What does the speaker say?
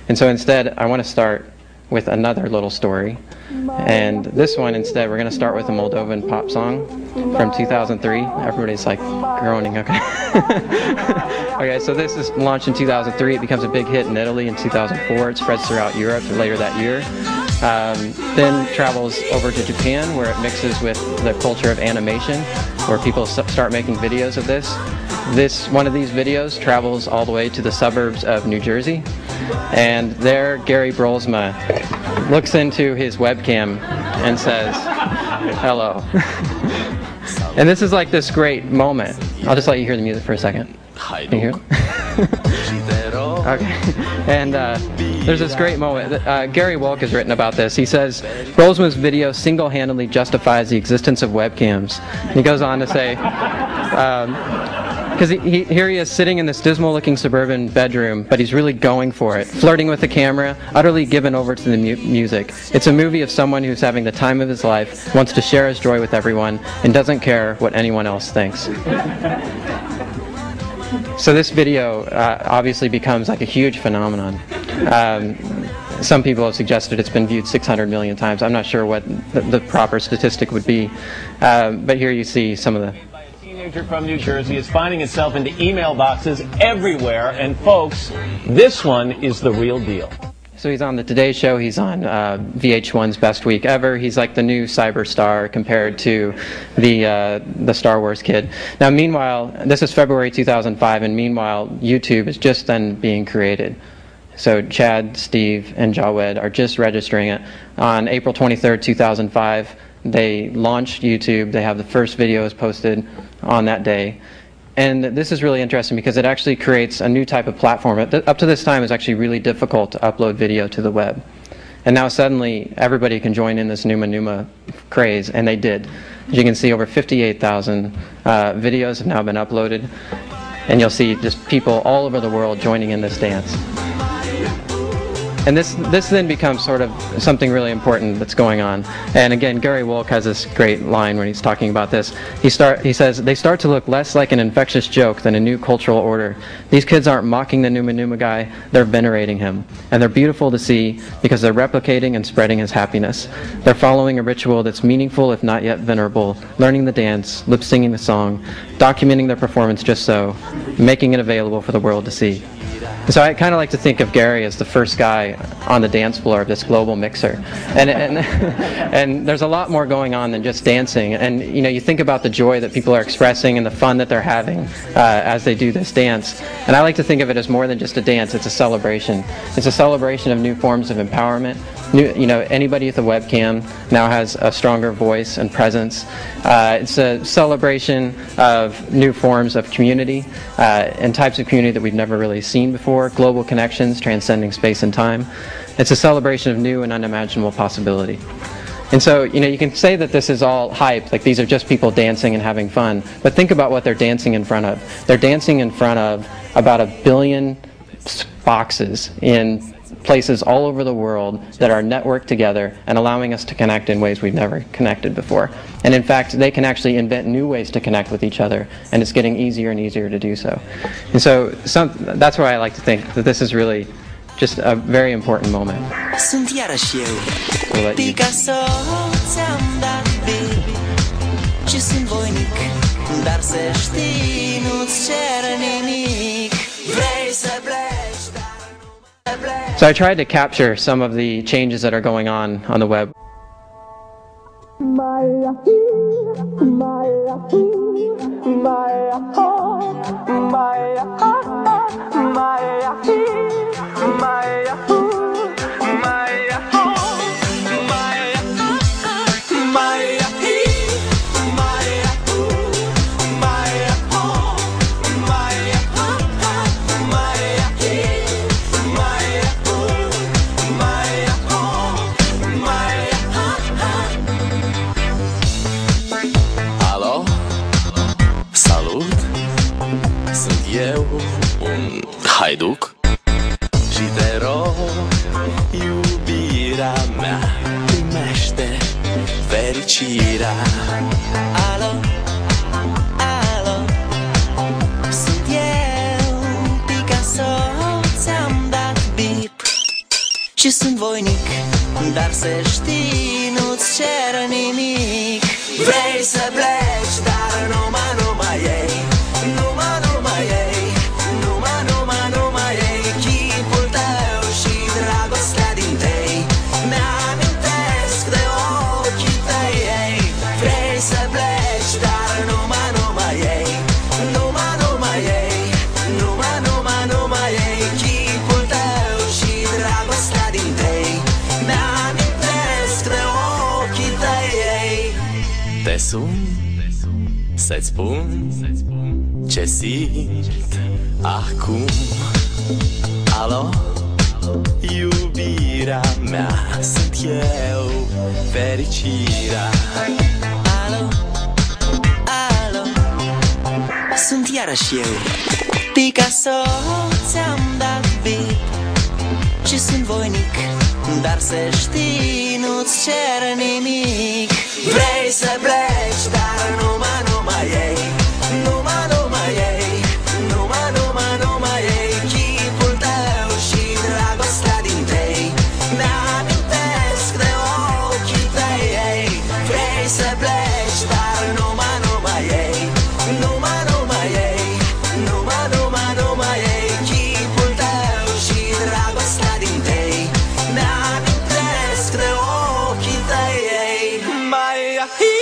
And so instead, I want to start with another little story. And this one, instead, we're going to start with a Moldovan pop song from 2003. Everybody's like groaning, okay. Okay, so this is launched in 2003. It becomes a big hit in Italy in 2004. It spreads throughout Europe later that year. Then travels over to Japan, where it mixes with the culture of animation, where people start making videos of this. One of these videos travels all the way to the suburbs of New Jersey, and there Gary Brolsma looks into his webcam and says, "Hello." And this is like this great moment. I'll just let you hear the music for a second. Can you hear it? Okay. And there's this great moment. Gary Wolk has written about this. He says, Brolsma's video single-handedly justifies the existence of webcams. And he goes on to say, because here he is sitting in this dismal-looking suburban bedroom, but he's really going for it, flirting with the camera, utterly given over to the music. It's a movie of someone who's having the time of his life, wants to share his joy with everyone, and doesn't care what anyone else thinks. So this video obviously becomes like a huge phenomenon. Some people have suggested it's been viewed 600 million times. I'm not sure what the proper statistic would be, but here you see some of the... A teenager from New Jersey is finding itself into email boxes everywhere, and folks, this one is the real deal. So he's on the Today Show, he's on VH1's Best Week Ever. He's like the new cyber star compared to the Star Wars kid. Now meanwhile, this is February 2005, and meanwhile YouTube is just then being created. So Chad, Steve, and Jawed are just registering it. On April 23rd, 2005, they launched YouTube. They have the first videos posted on that day. And this is really interesting because it actually creates a new type of platform. Up to this time, it's actually really difficult to upload video to the web. And now suddenly, everybody can join in this Numa craze, and they did. As you can see, over 58,000 videos have now been uploaded. And you'll see just people all over the world joining in this dance. And this then becomes sort of something really important that's going on. And again, Gary Wolk has this great line when he's talking about this. He says, "They start to look less like an infectious joke than a new cultural order. These kids aren't mocking the Numa guy, they're venerating him. And they're beautiful to see because they're replicating and spreading his happiness. They're following a ritual that's meaningful if not yet venerable, learning the dance, lip-singing the song, documenting their performance just so, making it available for the world to see." So I kind of like to think of Gary as the first guy on the dance floor of this global mixer, and there's a lot more going on than just dancing. And you know, you think about the joy that people are expressing and the fun that they're having as they do this dance. And I like to think of it as more than just a dance; it's a celebration. It's a celebration of new forms of empowerment. Anybody with a webcam now has a stronger voice and presence. It's a celebration of new forms of community and types of community that we've never really seen before, global connections transcending space and time. It's a celebration of new and unimaginable possibility. And so, you can say that this is all hype, like these are just people dancing and having fun, but think about what they're dancing in front of. They're dancing in front of about 1 billion boxes in places all over the world that are networked together and allowing us to connect in ways we've never connected before. And in fact, they can actually invent new ways to connect with each other, and it's getting easier and easier to do so. And so that's why I like to think that this is really just a very important moment. Sunt iarăși eu, We'll let you. Picasso, ți-am dat bine și sunt voinic, dar să știi, nu-ți cer nimic. Vrei să pleci, dar nu pleci. So I tried to capture some of the changes that are going on the web. Eu un haiduc și te rog, iubirea mea, primește fericirea. Alo, alo, sunt eu, Picasso, ți-am dat bip și sunt voinic, dar să știi, nu-ți cer nimic. Vrei să pleci, dar numai ei, numai ei, numai ei, chipul tău și dragostea din tei mi-amintesc de ochii tăi. Vrei să pleci, dar numai ei, numai ei, numai ei, chipul tău și dragostea din tei mi-amintesc de ochii tăi. Te sun să-ți spun ce simt acum. Alo, iubirea mea, sunt eu, fericirea. Alo, alo, sunt iarăși eu, Picasso, ți-am dat bip și sunt voinic, dar să știi, nu-ți cer nimic. Vrei să pleci, dar numai ei, numai ei, numai ei, chipul tău și dragostea din tei mi-amintesc de ochii tăi. Vrei să pleci, dar numai ei, numai ei, numai ei, chipul tău și dragostea din tei mi-amintesc de ochii tăi. Mai ahi,